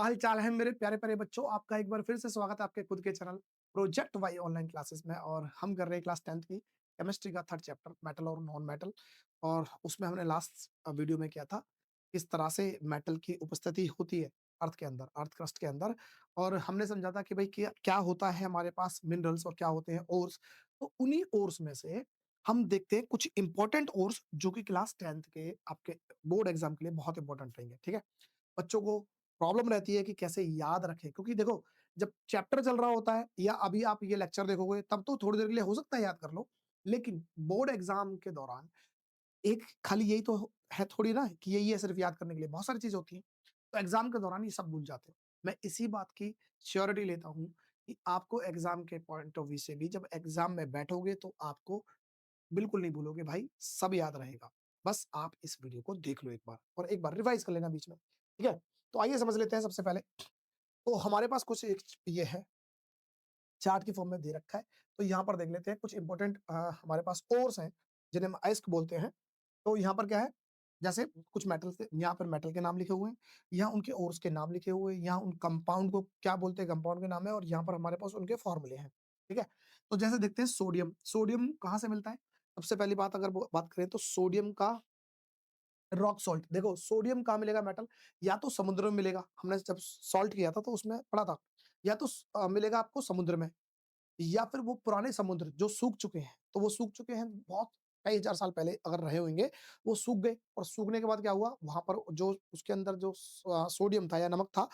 हाल चाल है मेरे प्यारे प्यारे बच्चों। आपका एक बार फिर से स्वागत है आपके खुद के channel project Y online classes में। और हम कर रहे हैं क्लास 10th की केमिस्ट्री का थर्ड चैप्टर मेटल और नॉन मेटल। और उसमें हमने लास्ट वीडियो में किया था किस तरह से मेटल की उपस्थिति होती है अर्थ के अंदर, अर्थ क्रस्ट के अंदर। और हमने समझा था कि भाई क्या क्या होता है हमारे पास मिनरल्स और क्या होते हैं ओर्स। तो उन्हीं ओर्स में से हम देखते हैं कुछ इंपॉर्टेंट ओर्स जो कि क्लास 10th के आपके बोर्ड एग्जाम के लिए बहुत इंपॉर्टेंट रहेंगे। ठीक है, बच्चों को प्रॉब्लम रहती है कि कैसे याद रखें, क्योंकि देखो जब चैप्टर चल रहा होता है या अभी आप ये लेक्चर देखोगे तब तो थोड़ी देर के लिए हो सकता है याद कर लो, लेकिन बोर्ड एग्जाम के दौरान एक खाली यही तो है थोड़ी ना कि यही है सिर्फ याद करने के लिए, बहुत सारी चीजें होती हैं। तो एग्जाम के दौरान ये सब भूल जाते हो। मैं इसी बात की श्योरिटी लेता हूँ कि आपको एग्जाम के पॉइंट ऑफ व्यू से भी जब एग्जाम में बैठोगे तो आपको बिल्कुल नहीं भूलोगे भाई, सब याद रहेगा। बस आप इस वीडियो को देख लो एक बार और एक बार रिवाइज कर लेना बीच में। ठीक है, तो आइए समझ लेते हैं सबसे पहले। तो हमारे पास कुछ एक ये है, चार्ट की फॉर्म में दे रखा है। तो यहाँ पर देख लेते हैं कुछ इंपॉर्टेंट हमारे पास ओर्स हैं जिन्हें हम अयस्क बोलते हैं। तो यहाँ पर क्या है, जैसे कुछ मेटल से यहाँ पर मेटल के नाम लिखे हुए हैं, यहाँ उनके ओर्स के नाम लिखे हुए हैं, यहाँ उन कंपाउंड को क्या बोलते हैं कंपाउंड के नाम है, और यहाँ पर हमारे पास उनके फॉर्मूले हैं। ठीक है, तो जैसे देखते हैं सोडियम, सोडियम कहाँ से मिलता है। सबसे पहली बात अगर बात करें तो सोडियम का रॉक सॉल्ट, देखो सोडियम कहाँ मिलेगा मेटल, या तो समुद्र में मिलेगा, हमने जब सॉल्ट किया था तो उसमें पढ़ा था, या तो मिलेगा आपको समुद्र में, या फिर वो पुराने समुद्र जो सूख चुके हैं, तो वो सूख चुके हैं बहुत कई हजार साल पहले अगर रहे होंगे, वो सूख गए और सूखने के बाद क्या हुआ, वहां पर जो उसके अंदर जो सोडियम था या नमक था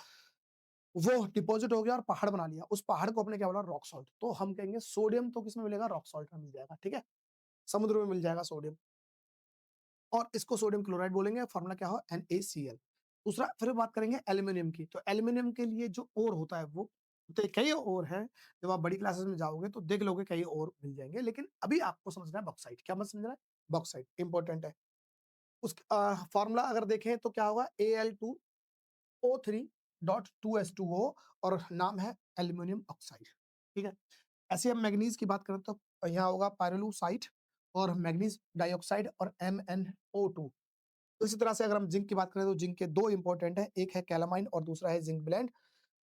वो डिपॉजिट हो गया और पहाड़ बना लिया, उस पहाड़ को अपने क्या बोला, रॉक सॉल्ट। तो हम कहेंगे सोडियम तो किसमें मिलेगा, रॉक सॉल्ट में मिल जाएगा। ठीक है, समुद्र में मिल जाएगा सोडियम, और इसको सोडियम क्लोराइड बोलेंगे, फार्मूला क्या हो, NaCl। दूसरा फिर बात करेंगे एल्यूमिनियम की, तो एल्यूमिनियम के लिए जो ओर होता है वो तो कई और हैं, जब आप बड़ी क्लासेस में जाओगे तो देख लोगे कई और मिल जाएंगे, लेकिन अभी आपको समझना है बॉक्साइट। क्या मत समझना है, बॉक्साइट इंपॉर्टेंट है। उस फार्मूला अगर देखें तो क्या होगा, Al2O3.2S2O, और नाम है एल्यूमिनियम ऑक्साइड। ठीक है, ऐसे हम मैग्नीज की बात करें तो यहाँ होगा पायरोलूसाइट और मैग्नीज डाइऑक्साइड और MnO2। तो इसी तरह से अगर हम जिंक की बात करें तो जिंक के दो इंपॉर्टेंट है, एक है कैलामाइन और दूसरा है जिंक ब्लेंड।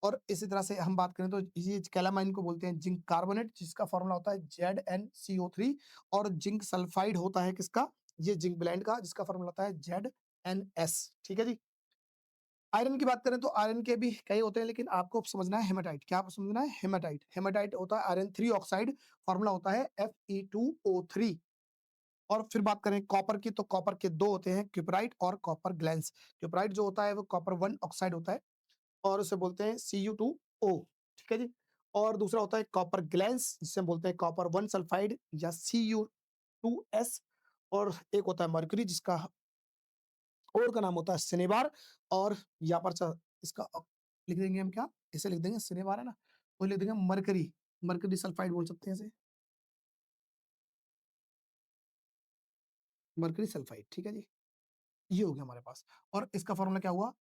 और इसी तरह से हम बात करें तो ये कैलामाइन को बोलते हैं जिंक कार्बोनेट, जिसका फॉर्मूला होता है ZnCO3। और जिंक सल्फाइड होता है किसका, ये जिंक ब्लेंड का, जिसका फॉर्मूला होता है ZnS। ठीक है जी। आयरन की बात करें तो आयरन के भी कई होते हैं, लेकिन आपको समझना है हेमाटाइट। क्या आपको समझना है, हेमाटाइट। हेमाटाइट होता है आयरन 3 ऑक्साइड, फॉर्मूला होता है Fe2O3। और फिर बात करें कॉपर की, तो कॉपर के दो होते हैं, क्यूपराइट और कॉपर ग्लैंस। क्यूपराइट जो होता है वो कॉपर 1 ऑक्साइड होता है और उसे बोलते हैं Cu2O। ठीक है जी। और दूसरा होता है कॉपर ग्लैंस, जिसे हम बोलते हैं कॉपर 1 सल्फाइड या Cu2S। और एक होता है मर्क्यूरी, जिसका और का नाम होता है सिनेबार। और यहाँ पर इसका लिख देंगे हम, क्या इसे लिख देंगे, सिनेबार है ना, तो लिख देंगे मरकरी, मरकरी सल्फाइड बोल सकते हैं इसे, मरकरी सल्फाइड। ठीक है जी, ये हो गया हमारे पास। और इसका फॉर्मूला क्या हुआ,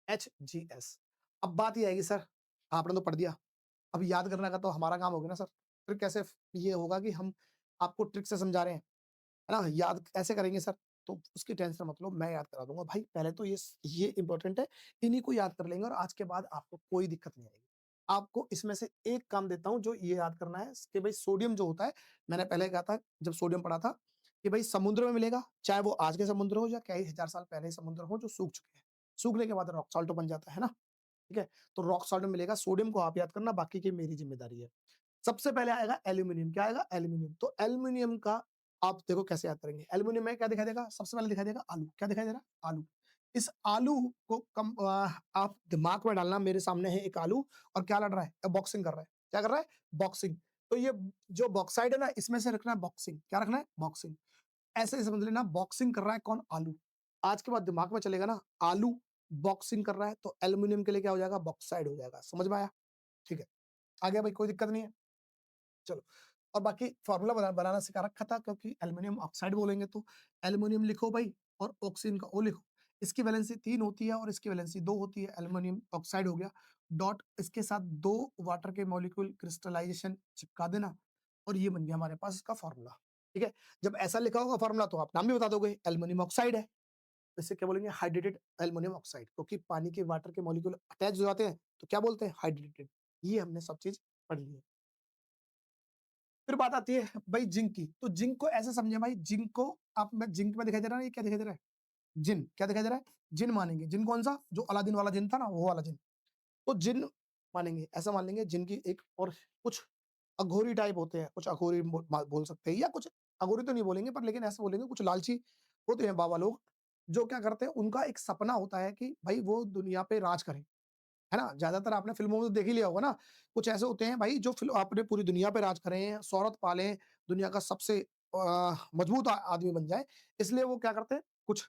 HgS। अब बात ये आएगी, सर आपने तो पढ़ दिया, अब याद करने का तो हमारा काम हो गया ना सर, फिर कैसे ये होगा कि हम आपको ट्रिक से समझा रहे हैं, है ना, याद कैसे करेंगे सर। तो उसकी टेंशन मत लो, मैं याद करा दूंगा भाई। पहले तो ये इंपॉर्टेंट है, इन्हीं को याद कर लेंगे और आज के बाद आपको कोई दिक्कत नहीं आएगी। आपको इसमें से एक काम देता हूं जो ये याद करना है कि भाई सोडियम जो होता है, मैंने पहले कहा था जब सोडियम पढ़ा था कि भाई समुद्र में मिलेगा, चाहे वो आज के समुद्र हो या कई हजार साल पहले समुद्र हो जो सूख चुके हैं, सूखने के बाद रॉक सॉल्ट बन जाता है ना। ठीक है, तो रॉक सॉल्ट में मिलेगा, सोडियम को आप याद करना, बाकी की मेरी जिम्मेदारी है। सबसे पहले आएगा एल्यूमिनियम। क्या आएगा, एल्यूमिनियम। तो एल्यूमिनियम का आप देखो कैसे याद करेंगे। एल्यूमिनियम में क्या दिखाई देगा, सबसे पहले दिखाई देगा आलू। क्या दिखाई दे रहा है, आलू। इस आलू को आप दिमाग में डालना, मेरे सामने है एक आलू और क्या लड़ रहा है, बॉक्सिंग कर रहा है। क्या कर रहा है, बॉक्सिंग। तो ये जो बॉक्साइड है ना, इसमें से रखना है बॉक्सिंग। क्या रखना है, बॉक्सिंग। ऐसे ही समझ लेना, बॉक्सिंग कर रहा है कौन, आलू। आज के बाद दिमाग में चलेगा ना, आलू बॉक्सिंग कर रहा है, तो एल्यूमिनियम के लिए क्या हो जाएगा, बॉक्साइड हो जाएगा। समझ में आया, ठीक है, आ गया भाई, कोई दिक्कत नहीं है। चलो, और बाकी फार्मूला बनाना सिखा रखा था, क्योंकि एल्यूमिनियम ऑक्साइड बोलेंगे तो एल्यूमिनियम लिखो भाई और ऑक्सीजन का ओ लिखो। इसकी वैलेंसी 3 होती है और इसकी वैलेंसी 2 होती है। एल्यूमिनियम ऑक्साइड हो गया, डॉट इसके साथ 2 वाटर के मॉलिक्यूल क्रिस्टलाइजेशन चिपका देना, और ये बन गया हमारे पास इसका फार्मूला। ठीक है, जब ऐसा लिखा होगा फार्मूला तो आप नाम भी बता दोगे, एल्यूमिनियम ऑक्साइड है। इसे क्या बोलेंगे हाइड्रेटेड एल्युमिनियम ऑक्साइड क्योंकि पानी के वाटर के मॉलिक्यूल अटैच हो जाते हैं, तो क्या बोलते हैं हाइड्रेटेड। ये हमने सब चीज़ पढ़ ली है। फिर बात आती है भाई जिंक की, तो जिंक को ऐसे समझे भाई जिंक को आप में जिंक में दिखाई दे रहा है ना, ये क्या दिखाई दे रहा है? जिन, क्या दिखाई दे रहा है? जिन मानेंगे, जिन कौन-सा? जो अलादीन वाला जिन था ना, वो वाला जिन। तो जिन मानेंगे, ऐसा मान लेंगे जिन की एक और कुछ अघोरी टाइप होते हैं, कुछ अघोरी बोल सकते हैं या कुछ अघोरी तो नहीं बोलेंगे पर लेकिन ऐसे बोलेंगे कुछ लालची होते हैं बाबा लोग, जो क्या करते हैं उनका एक सपना होता है कि भाई वो दुनिया पे राज करें, है ना? ज़्यादातर आपने फ़िल्मों में तो देख ही लिया होगा ना, कुछ ऐसे होते हैं भाई जो अपने पूरी दुनिया पे राज करें, शोहरत पालें, दुनिया का सबसे मजबूत आदमी बन जाएँ, इसलिए वो क्या करते हैं, कुछ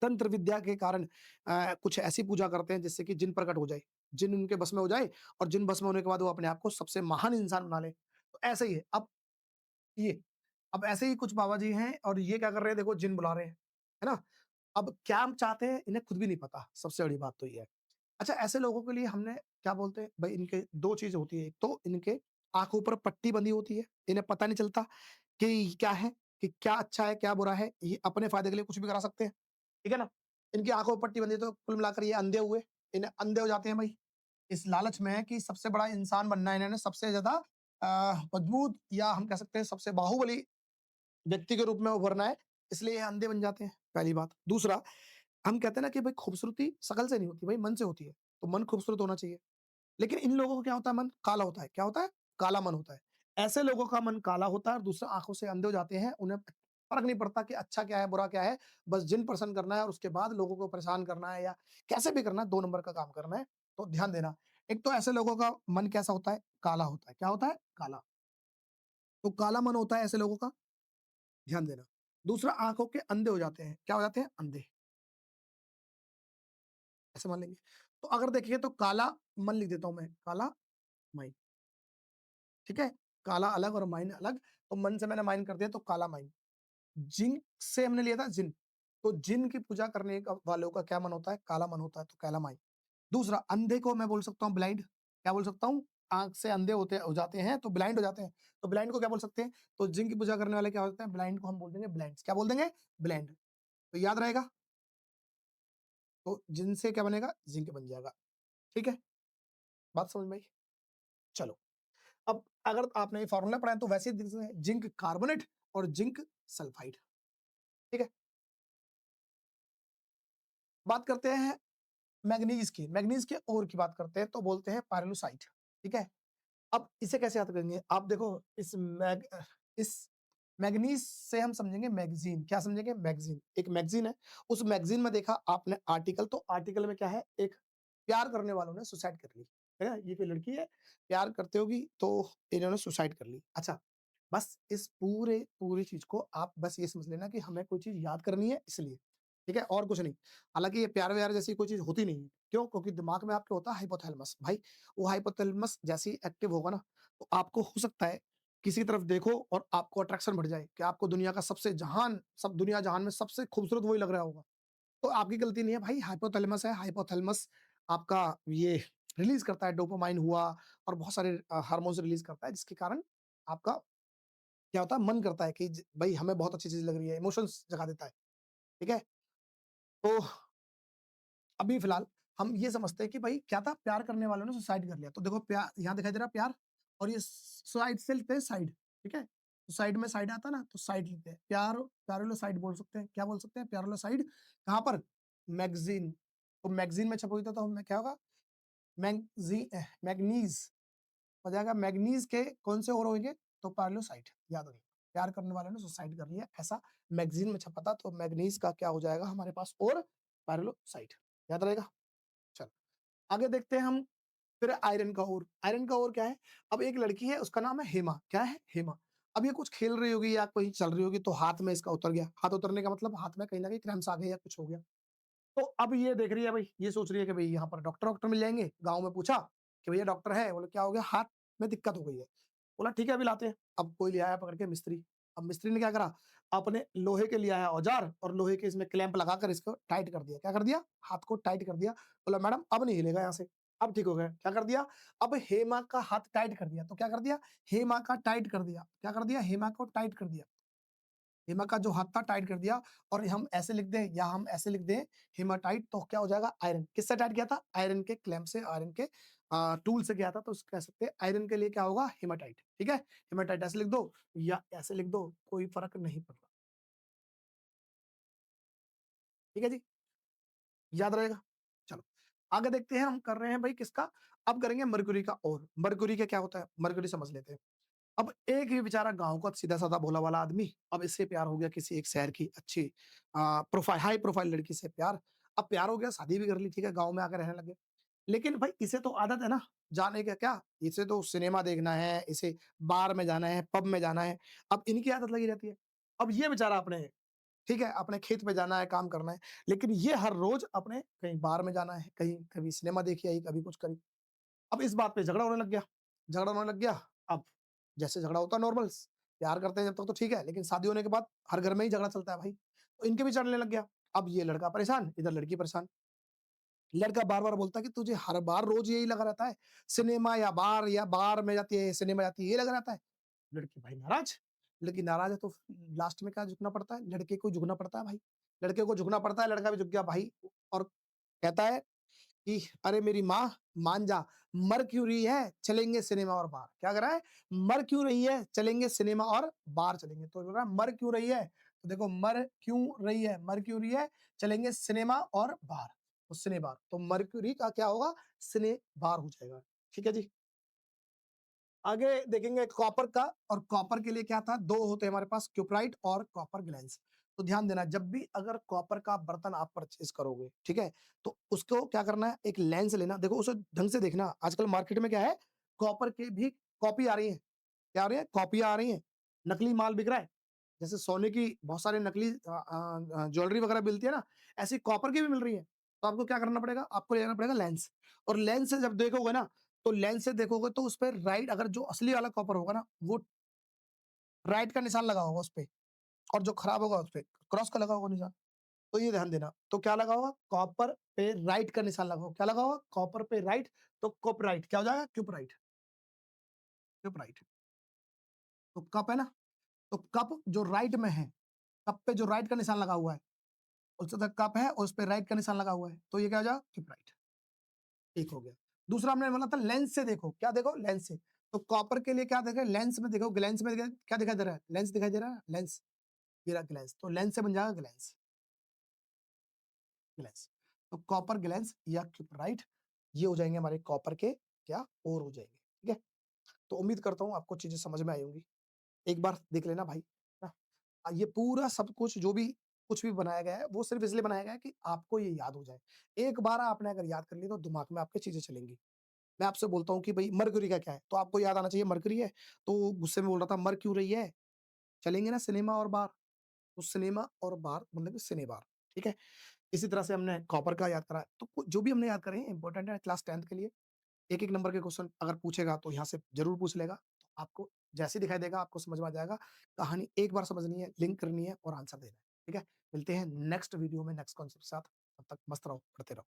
तंत्र विद्या के कारण कुछ ऐसी पूजा करते हैं जिससे कि जिन प्रकट हो जाए, जिन उनके बस में हो जाए और जिन बस में होने के बाद वो अपने आप को सबसे महान इंसान बना ले। तो ऐसे ही है, ये अब ऐसे ही कुछ बाबा जी हैं और ये क्या कर रहे हैं देखो जिन बुला रहे हैं, है ना? अब क्या हम चाहते हैं इन्हें खुद भी नहीं पता, सबसे बड़ी बात तो ये है। अच्छा ऐसे लोगों के लिए हमने क्या बोलते हैं भाई इनके 2 चीज़ होती है, एक तो इनके आँखों पर पट्टी बंधी होती है, इन्हें पता नहीं चलता कि क्या है, कि क्या अच्छा है, क्या बुरा है, ये अपने फ़ायदे के लिए कुछ भी करा सकते हैं। ठीक है ना? इनकी आँखों में पट्टी बंधी है तो कुल मिलाकर ये अंधे हुए, इन्हें अंधे हो जाते हैं भाई। इस लालच में कि सबसे बड़ा इंसान बनना है इन्होंने सबसे ज़्यादा मजबूत या हम कह सकते हैं सबसे बाहुबली व्यक्ति के रूप में उभरना है, इसलिए ये अंधे बन जाते हैं, पहली बात। दूसरा, हम कहते हैं ना कि भाई खूबसूरती शकल से नहीं होती, भाई मन से होती है, तो मन खूबसूरत होना चाहिए। लेकिन इन लोगों को क्या होता है मन काला होता है, क्या होता है? काला मन होता है। ऐसे लोगों का मन काला होता है और दूसरा आँखों से अंधे हो जाते हैं, उन्हें फ़र्क नहीं पड़ता कि अच्छा क्या है, बुरा क्या है, बस जिन प्रसन्न करना है और उसके बाद लोगों को परेशान करना है या कैसे भी करना है, 2 नंबर का काम करना है, तो ध्यान देना। एक तो ऐसे लोगों का मन कैसा होता है? काला होता है। क्या होता है? काला। तो काला मन होता है ऐसे लोगों का, ध्यान देना। दूसरा आँखों के अंधे हो जाते हैं, क्या हो जाते हैं? अंधे, ऐसे मान लेंगे। तो अगर देखिए तो काला मन लिख देता हूँ मैं, काला माइन, ठीक है? काला अलग और माइन अलग, तो मन से मैंने माइन कर दिया तो काला माइन। जिन से हमने लिया था जिन, तो जिन की पूजा करने का वालों का क्या मन होता है? काला मन होता है, तो काला माइन। दूसरा अंधे को मैं बोल सकता हूँ ब्लाइंड, क्या बोल सकता हूँ? आँख से अंधे होते हो जाते हैं, तो ब्लाइंड हो जाते हैं। तो ब्लाइंड को क्या बोल सकते हैं? तो जिन की पूजा करने वाले क्या होते हैं? ब्लाइंड को हम बोल देंगे ब्लाइंड्स, क्या बोल देंगे? ब्लाइंड। तो याद रहेगा, तो जिन से क्या बनेगा? जिंक बन जाएगा, ठीक है? बात समझ में आई? चलो, अब अगर आपने ये फ़ॉर्मूला पढ़ा है तो वैसे ही जिंक कार्बोनेट और जिंक सल्फाइड, ठीक है? बात करते हैं मैंगनीज़ के ओर की बात करते हैं तो बोलते हैं पायरोलुसाइड, ठीक है? अब इसे कैसे याद करेंगे? आप देखो इस मैंगनीज़ से हम समझेंगे मैगज़ीन, क्या समझेंगे? मैगज़ीन, एक मैगज़ीन है, उस मैगज़ीन में देखा आपने आर्टिकल, तो आर्टिकल में क्या है? एक प्यार करने वालों ने सुसाइड कर ली, है ना? ये कोई लड़की है, प्यार करते होगी तो इन्होंने सुसाइड कर ली। अच्छा, बस इस पूरी चीज़ को आप बस ये समझ लेना कि हमें कोई चीज़ याद करनी है इसलिए, ठीक है? और कुछ नहीं। हालाँकि ये प्यार-व्यार जैसी कोई चीज़ होती नहीं है। क्यों? क्योंकि दिमाग में आपके होता है हाइपोथैलेमस। भाई, वो हाइपोथैलेमस जैसे ही एक्टिव होगा ना, तो आपको हो सकता है किसी तरफ देखो और आपको अट्रैक्शन बढ़ जाए कि आपको दुनिया का सबसे जहान सब दुनिया जहान में सबसे खूबसूरत वही लग रहा होगा। तो आपकी गलती नहीं है भाई, हाइपोथैलेमस है, हाइपोथैलेमस आपका ये रिलीज़ करता है, डोपामाइन हुआ और बहुत सारे हार्मोन्स रिलीज़ करता है जिसके कारण आपका क्या होता है मन करता है कि भई हमें बहुत अच्छी चीज़ लग रही है, इमोशंस जगा देता है, ठीक है? तो अभी फ़िलहाल हम ये समझते हैं कि भाई क्या था प्यार करने वालों ने सुसाइड कर लिया। तो देखो यहाँ दिखाई दे रहा है प्यार और ये सुसाइड से लिखते हैं साइड, ठीक है? तो साइड में साइड आता है ना, तो साइड लिखते हैं। प्यारोलोसाइड बोल सकते हैं। क्या बोल सकते हैं? प्यारोलोसाइड कहाँ पर? मैगज़ीन। तो मैगज़ीन में छपा हुई था तो हमें क्या होगा? मैग्नीज़ हो जाएगा। मैग्नीज़ के कौन से और होंगे? तो पार्लोसाइड, याद रखिए। प्यार करने वालों ने सुसाइड कर लिया, ऐसा मैगज़ीन में छपा था, तो मैग्नीज़ का क्या हो जाएगा हमारे पास और पार्लोसाइड, याद रहेगा? चलो, आगे देखते हैं हम फिर आयरन का ओर। आयरन का ओर क्या है? अब एक लड़की है उसका नाम है हेमा, क्या है? हेमा। अब ये कुछ खेल रही होगी या कहीं चल रही होगी तो हाथ में इसका उतर गया। हाथ उतरने का मतलब हाथ में कहीं न कहीं क्रैम्प्स आ गए या कुछ हो गया। तो अब ये देख रही है भई, ये सोच रही है कि भई यहाँ पर डॉक्टर-वॉक्टर मिल जाएँगे। गाँव में पूछा कि भैया डॉक्टर है? बोले क्या हो गया? हाथ में दिक्कत हो गई है। बोला ठीक है अभी लाते हैं। अब कोई ले आया पकड़ के मिस्त्री। अब मिस्त्री ने क्या करा? अपने लोहे के ले आया औजार और लोहे के इसमें क्लैंप लगाकर इसको टाइट कर दिया। क्या कर दिया? हाथ को टाइट कर दिया। बोला मैडम अब नहीं हिलेगा यहाँ से। अब ठीक हो गया। क्या कर दिया? अब हेमा का हाथ टाइट कर दिया। तो क्या कर दिया? हेमा का टाइट कर दिया। क्या कर दिया? हेमा को टाइट कर दिया। हिमा का जो हाथ था टाइट कर दिया और हम ऐसे लिख दें या हम ऐसे लिख दें हेमाटाइट तो क्या हो जाएगा आयरन। किससे टाइट किया था? आयरन के क्लैंप से, आयरन के टूल से किया था तो कह सकते हैं आयरन के लिए क्या होगा हेमाटाइट, ठीक है? हेमाटाइट ऐसे लिख दो या ऐसे लिख दो, कोई फ़र्क नहीं पड़ रहा। ठीक है जी? याद रहेगा? चलो, आगे देखते हैं हम कर रहे हैं भाई किसका? अब करेंगे मरक्यूरी का ओर। मरक्यूरी का क्या होता है? मरक्यूरी समझ लेते हैं। अब एक ही बेचारा गाँव का सीधा-साधा भोला-भाला आदमी, अब इससे प्यार हो गया किसी एक शहर की अच्छी हाई प्रोफाइल लड़की से प्यार। अब प्यार हो गया, शादी भी कर ली, ठीक है, गाँव में आके रहने लगे। लेकिन भाई इसे तो आदत है ना, जाने का क्या, इसे तो सिनेमा देखना है, इसे बार में जाना है, पब में जाना है, अब इनकी आदत लगी रहती है। अब ये बेचारा अपने ठीक है, अपने खेत में जाना है, काम करना है, लेकिन ये हर रोज़ अपने कहीं बार में जाना है, कहीं कभी सिनेमा देख आई, कभी कुछ करी। अब इस बात पे झगड़ा होने लग गया। झगड़ा होने लग गया, अब जैसे झगड़ा होता है नॉर्मल प्यार करते हैं जब तक तो ठीक है, लेकिन शादी होने के बाद हर घर में ही झगड़ा चलता है भाई। तो इनके भी चलने लग गया। अब ये लड़का परेशान, इधर लड़की परेशान। लड़का बार-बार बोलता है कि तुझे हर बार रोज़ यही लगा रहता है, सिनेमा या बार में जाती है, सिनेमा जाती है, ये लगा रहता है। लड़की भाई नाराज़। लड़की नाराज़ है तो लास्ट में क्या झुकना पड़ता है? लड़के को झुकना पड़ता है भाई। लड़के को झुकना पड़ता है, लड़का भी झुक गया भाई और कहता है कि अरे मेरी माँ मान जा, मर क्यों रही है? चलेंगे सिनेमा और बार। क्या कह रहा है? मर क्यों रही है? चलेंगे सिनेमा और बार चलेंगे। तो बोल रहा है मर क्यों रही है? तो देखो मर क्यों रही है? मर क्यों रही है? चलेंगे सिनेमा और बार। तो सिने बार। तो मर्क्यूरी का क्या होगा? सिने बार हो जाएगा। ठीक है जी? आगे देखेंगे कॉपर का और कॉपर के लिए क्या था? 2 होते हैं हमारे पास क्यूपराइट और कॉपर ग्लैंस। तो ध्यान देना जब भी अगर कॉपर का बर्तन आप परचेज़ करोगे, ठीक है? तो उसको क्या करना है एक लेंस लेना देखो उसे ढंग से देखना आजकल मार्केट में क्या है? कॉपर की भी कॉपी आ रही है। क्या आ रही है? कॉपियाँ आ रही हैं। नकली माल बिक रहा है। जैसे सोने की बहुत सारे नकली ज्वेलरी वगैरह मिलती है ना, ऐसी कॉपर की भी मिल रही है। तो आपको क्या करना पड़ेगा? आपको ले जाना पड़ेगा लेंस और लेंस से जब देखोगे ना, तो लेंस से देखोगे तो उसपे राइट अगर जो असली वाला कॉपर होगा ना, वो राइट का निशान लगा होगा उसपे और जो खराब होगा उसपे क्रॉस का लगा होगा निशान। तो ये ध्यान देना। तो क्या लगा होगा? कॉपर पे राइट का निशान लगा होगा। क्या लगा होगा? कॉपर पे राइट तो कॉपराइट क्या हो जाएगा? Cuprite, cuprite. तो कप है ना, तो कप जो राइट में है, कप पे जो राइट का निशान लगा हुआ है, उससे तक कप है और उसपे राइट का निशान लगा हुआ है। तो ये क्या हो जाएगा? क्यूपराइट। एक हो गया। दूसरा हमने बोला था लेंस से देखो, क्या देखो? लेंस से। तो कॉपर के लिए क्या देखें? लेंस में देखो, ग्लैंस में क्या दिखाई दे रहा है? लेंस दिखाई दे रहा है? लेंस, ये रहा ग्लैंस। तो लेंस से बन जाएगा ग्लैंस, ग्लैंस। तो कॉपर ग्लैंस या क्यूपराइट ये हो जाएँगे हमारे कॉपर के क्या? ओर हो जाएँगे, ठीक है? तो उम्मीद करता हूँ आपको चीज़ें समझ में आई होंगी। एक बार देख लेना भाई, ना? ये पूरा सब कुछ जो भी कुछ भी बनाया गया है, वो सिर्फ़ इसलिए बनाया गया है कि आपको ये याद हो जाए। एक बार आपने अगर याद कर ली तो दिमाग में आपके चीज़ें चलेंगी। मैं आपसे बोलता हूँ कि भई मरक्यूरी का क्या है? तो आपको याद आना चाहिए मरक्यूरी है, तो गुस्से में बोल रहा था मर क्यों रही है? चलेंगे ना सिनेमा और बार, तो सिनेमा और बार मतलब कि सिने बार, ठीक है? इसी तरह से हमने कॉपर का याद करा है, तो जो भी हमने याद करे हैं इम्पोर्टेंट है क्लास 10th के लिए। एक-एक नंबर के क्वेश्चन अगर पूछेगा तो यहाँ से ज़रूर पूछ लेगा। तो आपको जैसे ही दिखाई देगा आपको समझ में आ जाएगा। कहानी एक बार समझनी है, लिंक करनी है और आंसर देना है, ठीक है? मिलते हैं नेक्स्ट वीडियो में नेक्स्ट कॉन्सेप्ट के साथ, तब तक मस्त रहो, पढ़ते रहो।